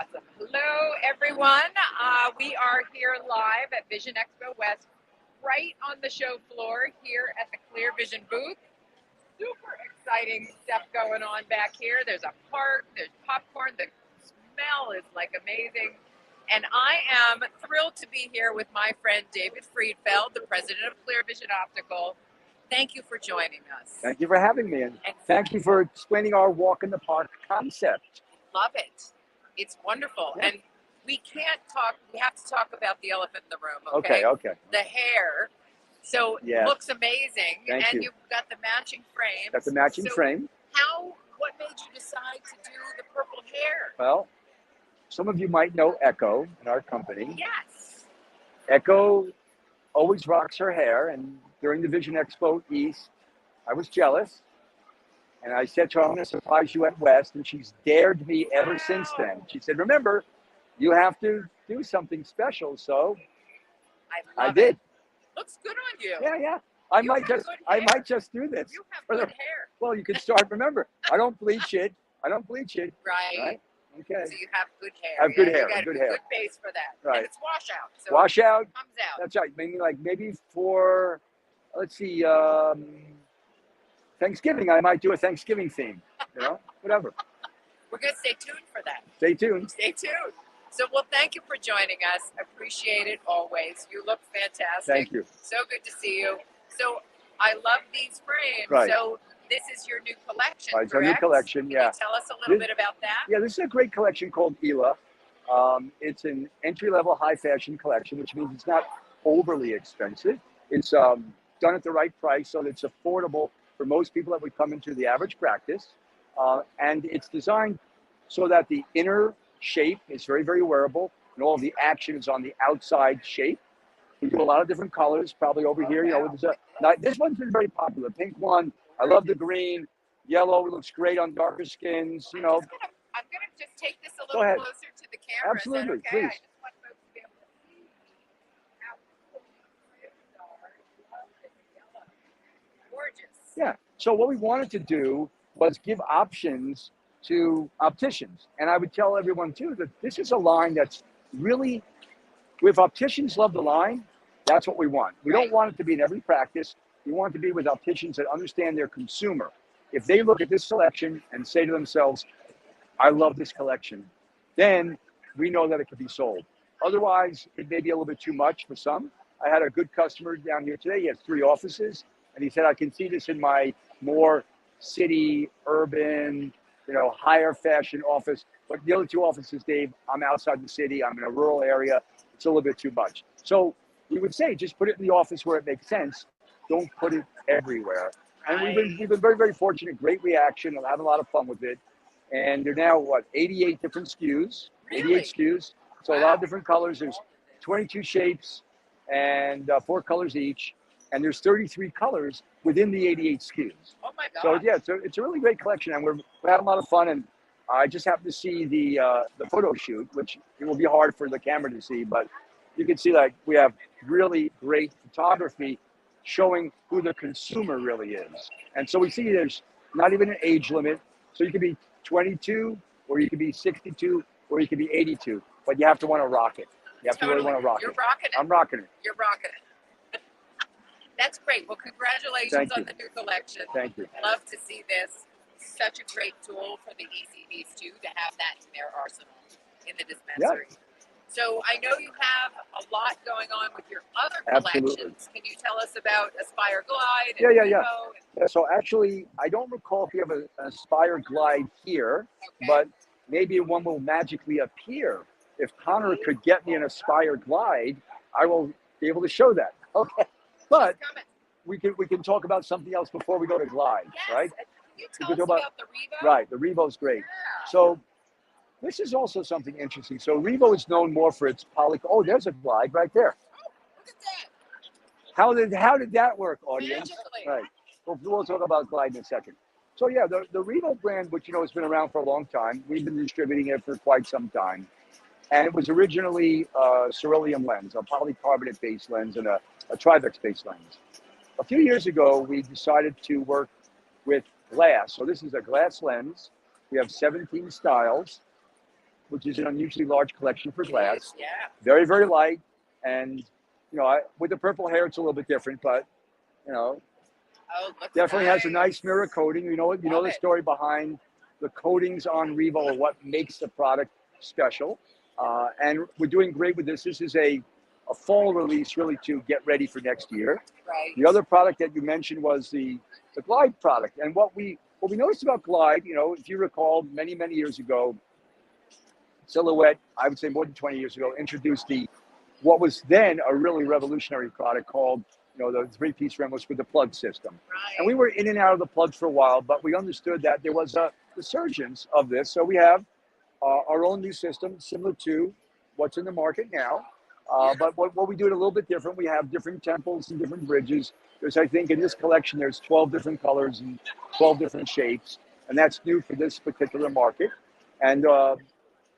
Awesome. Hello, everyone. We are here live at Vision Expo West, right on the show floor here at the ClearVision booth. Super exciting stuff going on back here. There's a park, there's popcorn, the smell is like amazing. And I am thrilled to be here with my friend David Friedfeld, the president of ClearVision Optical. Thank you for joining us. Thank you for having me, and thank you for explaining our walk in the park concept. Love it. It's wonderful. Yeah. And we can't talk, we have to talk about the elephant in the room, Okay. The hair. So Yeah. it looks amazing. Thank you. You've got the matching frame. Got the matching frame. What made you decide to do the purple hair? Well, some of you might know Echo in our company. Yes. Echo always rocks her hair, and during the Vision Expo East, I was jealous. And I said to her, I'm going to surprise you at West. And she's dared me ever since then. She said, remember, you have to do something special. So I did. It. Looks good on you. Yeah. I might just do this. You have good hair. Well, you can start. Remember, I don't bleach it. Right. Okay. So you have good hair. I have good hair. You got good a hair. good base for that. Right. And it's washout. So washout. It comes out. That's right. Maybe for, let's see, Thanksgiving, I might do a Thanksgiving theme, whatever. We're going to stay tuned for that. Stay tuned. Stay tuned. So, thank you for joining us. Appreciate it always. You look fantastic. Thank you. So good to see you. So, I love these frames. Right. So, this is your new collection, Right, it's our new collection, Can you tell us a little bit about that? Yeah, this is a great collection called ELA. It's an entry-level high fashion collection, which means it's not overly expensive. It's done at the right price so that it's affordable for most people that would come into the average practice. And it's designed so that the inner shape is very, very wearable, and all of the action is on the outside shape. We do a lot of different colors, probably over here. This one's been very popular. Pink one, I love the green. Yellow looks great on darker skins. I'm gonna just take this a little closer to the camera. Absolutely, is that okay? please. I just want folks to be able to see how cool these ribbons are. I love the yellow. Gorgeous. Yeah. So what we wanted to do was give options to opticians. And I would tell everyone too that this is a line that's really, if opticians love the line, that's what we want. We don't want it to be in every practice. We want it to be with opticians that understand their consumer. If they look at this selection and say to themselves, I love this collection, then we know that it could be sold. Otherwise, it may be a little bit too much for some. I had a good customer down here today. He has 3 offices. And he said, I can see this in my more city, urban, higher fashion office. But the other 2 offices, Dave, I'm outside the city. I'm in a rural area. It's a little bit too much. So we would say, just put it in the office where it makes sense. Don't put it everywhere. And we've been very, very fortunate. Great reaction. I'm having a lot of fun with it. And they're now, 88 different SKUs. Really? 88 SKUs. So a lot of different colors. There's 22 shapes and 4 colors each. And there's 33 colors within the 88 SKUs. Oh my God. So yeah, it's a really great collection, and we're having a lot of fun. And I just happened to see the photo shoot, which it will be hard for the camera to see, but you can see we have really great photography showing who the consumer really is. And so we see there's not even an age limit. So you could be 22, or you could be 62, or you could be 82, but you have to want to rock it. You have to really want to rock it. You're rocking it. I'm rocking it. You're rocking it. That's great. Well, congratulations on the new collection. Thank you. Love to see this. Such a great tool for the ECDs too, to have that in their arsenal in the dispensary. Yeah. So I know you have a lot going on with your other Absolutely. collections. Can you tell us about Aspire Glide? And Yeah. So actually, I don't recall if we have an Aspire Glide here, but maybe one will magically appear. If Connor could get me an Aspire Glide, I will be able to show that. Okay. But we can talk about something else before we go to Glide, right? Can you tell us about the Revo? Right, the Revo's great. Yeah. So this is also something interesting. So Revo is known more for its poly. Oh, there's a Glide right there. Oh, look at that. How did that work, audience? Magically. Right. We'll talk about Glide in a second. So yeah, the Revo brand, which has been around for a long time. We've been distributing it for quite some time. And it was originally a ceruleum lens, a polycarbonate-based lens, and a Trivex-based lens. A few years ago, we decided to work with glass. So this is a glass lens. We have 17 styles. which is an unusually large collection for glass. Yeah. Very, very light. And, with the purple hair, it's a little bit different, but, Oh, looks definitely nice. has a nice mirror coating. You know the story behind the coatings on Revo or what makes the product special. And we're doing great with this. This is a fall release really to get ready for next year. Right. The other product that you mentioned was the Glide product. And what we noticed about Glide, if you recall many, many years ago, Silhouette, I would say more than 20 years ago, introduced what was then a really revolutionary product called, the three-piece frameless with the plug system. Right. And we were in and out of the plugs for a while, but we understood that there was a resurgence of this. So we have our own new system, similar to what's in the market now. But what we do it a little bit different. We have different temples and different bridges. There's, I think, in this collection, there's 12 different colors and 12 different shapes. And that's new for this particular market. And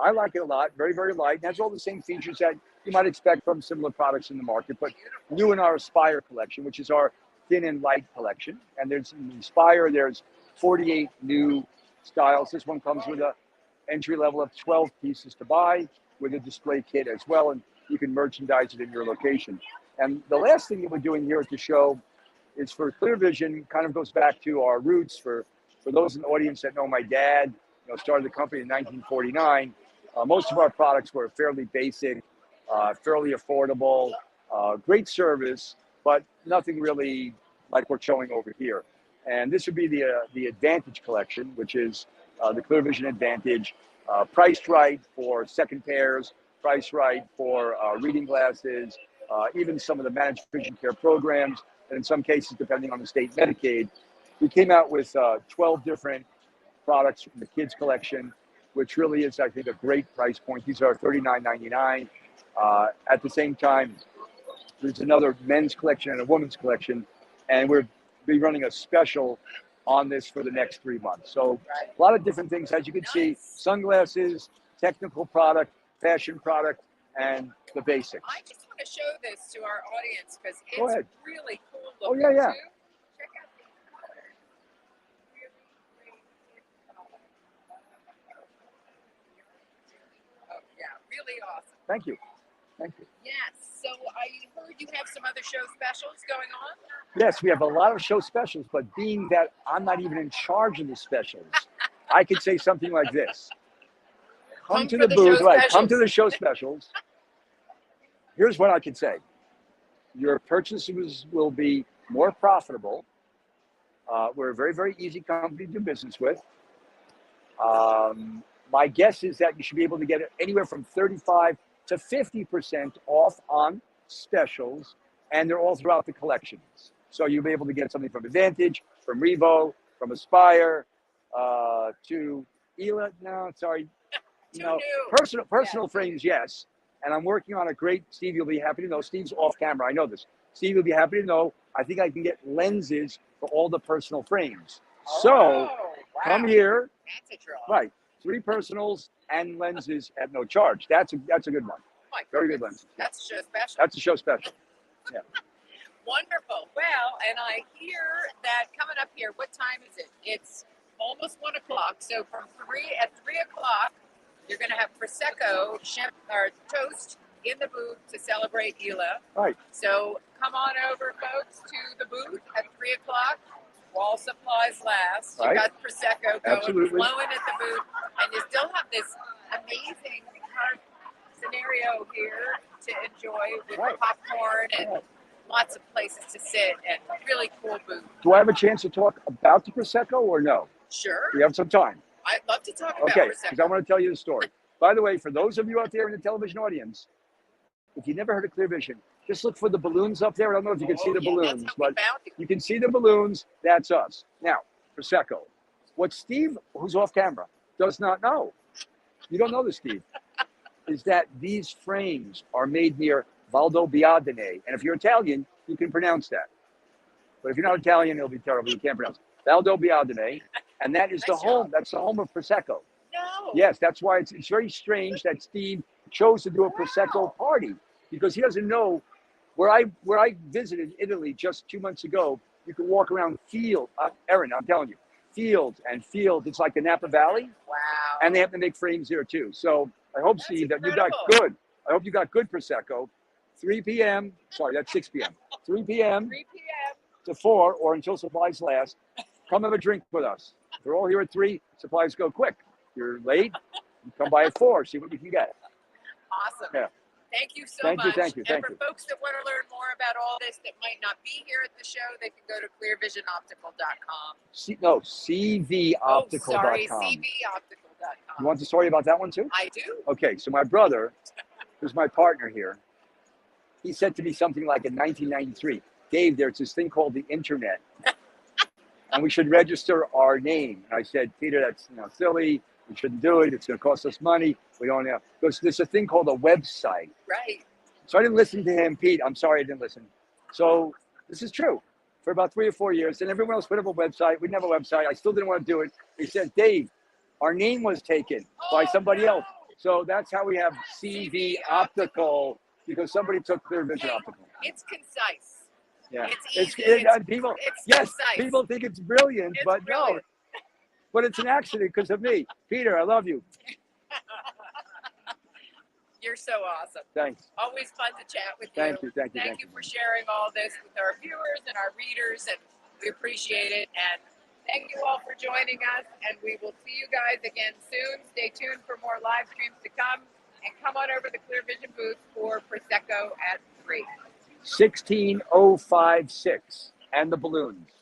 I like it a lot. Very, very light. It has all the same features that you might expect from similar products in the market, but new in our Aspire collection, which is our thin and light collection. And there's in the Aspire, there's 48 new styles. This one comes with a entry level of 12 pieces to buy with a display kit as well, and you can merchandise it in your location. And the last thing that we're doing here at the show is for ClearVision, kind of goes back to our roots. For those in the audience that know my dad, started the company in 1949. Most of our products were fairly basic, fairly affordable, great service, but nothing really like we're showing over here. And this would be the Advantage collection, which is the ClearVision Advantage, priced right for second pairs, priced right for reading glasses, even some of the managed vision care programs, and in some cases, depending on the state Medicaid. We came out with 12 different products from the kids collection, which really is, I think, a great price point. These are $39.99. At the same time, there's another men's collection and a women's collection, and we'll be running a special on this for the next 3 months. So a lot of different things, as you can see, sunglasses, technical product, fashion product, and the basics. I just want to show this to our audience because it's really cool Oh, looking yeah. too. Check out the colors. Really great. Oh, yeah, really awesome. Thank you. Yes, so I heard you have some other show specials going on? Yes, we have a lot of show specials, but being that I'm not even in charge of the specials, I could say something like this. Come to the booth, right, come to the show specials. Here's what I can say. Your purchases will be more profitable. We're a very, very easy company to do business with. My guess is that you should be able to get anywhere from 35 to 50% off on specials, and they're all throughout the collections. So you'll be able to get something from Advantage, from Revo, from Aspire, to Ela. No, sorry, personal frames, yes. And I'm working on a great. Steve, you'll be happy to know. Steve's off camera. I know this. Steve, you'll be happy to know. I think I can get lenses for all the personal frames. So come here. That's a draw. Right. 3 personals and lenses at no charge. That's a good one. Oh, very good lens. That's a show special. That's a show special. Yeah. Wonderful. Well, and I hear that coming up here, what time is it? It's almost 1 o'clock. So at 3 o'clock, you're going to have prosecco or toast in the booth to celebrate Ela. Right. So come on over, folks, to the booth at 3 o'clock. While supplies last. Right. You got prosecco going, Absolutely. flowing at the booth, and you still have this amazing scenario here to enjoy with popcorn and lots of places to sit and really cool booth. Do I have a chance to talk about the prosecco or no? Sure. We have some time. I'd love to talk about Okay, prosecco. because I want to tell you the story. By the way, for those of you out there in the television audience, if you never heard of ClearVision, just look for the balloons up there. I don't know if you can see the balloons, but you can see the balloons. That's us. Now, prosecco. What Steve, who's off camera, does not know, you don't know this, Steve, is that these frames are made near Valdobbiadene. And if you're Italian, you can pronounce that. But if you're not Italian, it'll be terrible. You can't pronounce it. Valdobbiadene. And that is the home. That's the home of prosecco. No. Yes, that's why it's very strange that Steve chose to do a prosecco party, because he doesn't know. Where I visited Italy just 2 months ago, you can walk around Erin, I'm telling you, fields and fields. It's like the Napa Valley. Wow. And they have to make frames there too. So I hope, That's Steve, that you got incredible. good. I hope you got good prosecco. 3 p.m. Sorry, that's 6 p.m. 3 p.m. 3 p.m. to 4 or until supplies last. Come have a drink with us. We're all here at 3. Supplies go quick. You're late. You come by at 4. See what you can get. Awesome. Yeah. Thank you so Thank you, much. thank you, And thank for you. folks that want to learn more about all this that might not be here at the show, they can go to clearvisionoptical.com. CVoptical.com. Oh, sorry, cvoptical.com. You want the story about that one too? I do. Okay, so my brother, who's my partner here, he said to me something like in 1993, Dave, there's this thing called the internet, and we should register our name. And I said, Peter, that's silly. We shouldn't do it. It's going to cost us money. We don't have. There's a thing called a website. Right. So I didn't listen to him, Pete. I'm sorry I didn't listen. So this is true. For about 3 or 4 years, and everyone else put up a website. We didn't have a website. I still didn't want to do it. He said, Dave, our name was taken by somebody else. So that's how we have CV Optical, because somebody took ClearVision Optical. It's concise. Yeah. It's easy. People, it's yes, concise. people think it's brilliant, It's but brilliant. no. But it's an accident because of me. Peter, I love you. You're so awesome. Thanks. Always fun to chat with you. Thank you. Thank you for sharing all this with our viewers and our readers, and we appreciate it. And thank you all for joining us, and we will see you guys again soon. Stay tuned for more live streams to come, and come on over to the ClearVision booth for Prosecco at 3. 16056 and the balloons.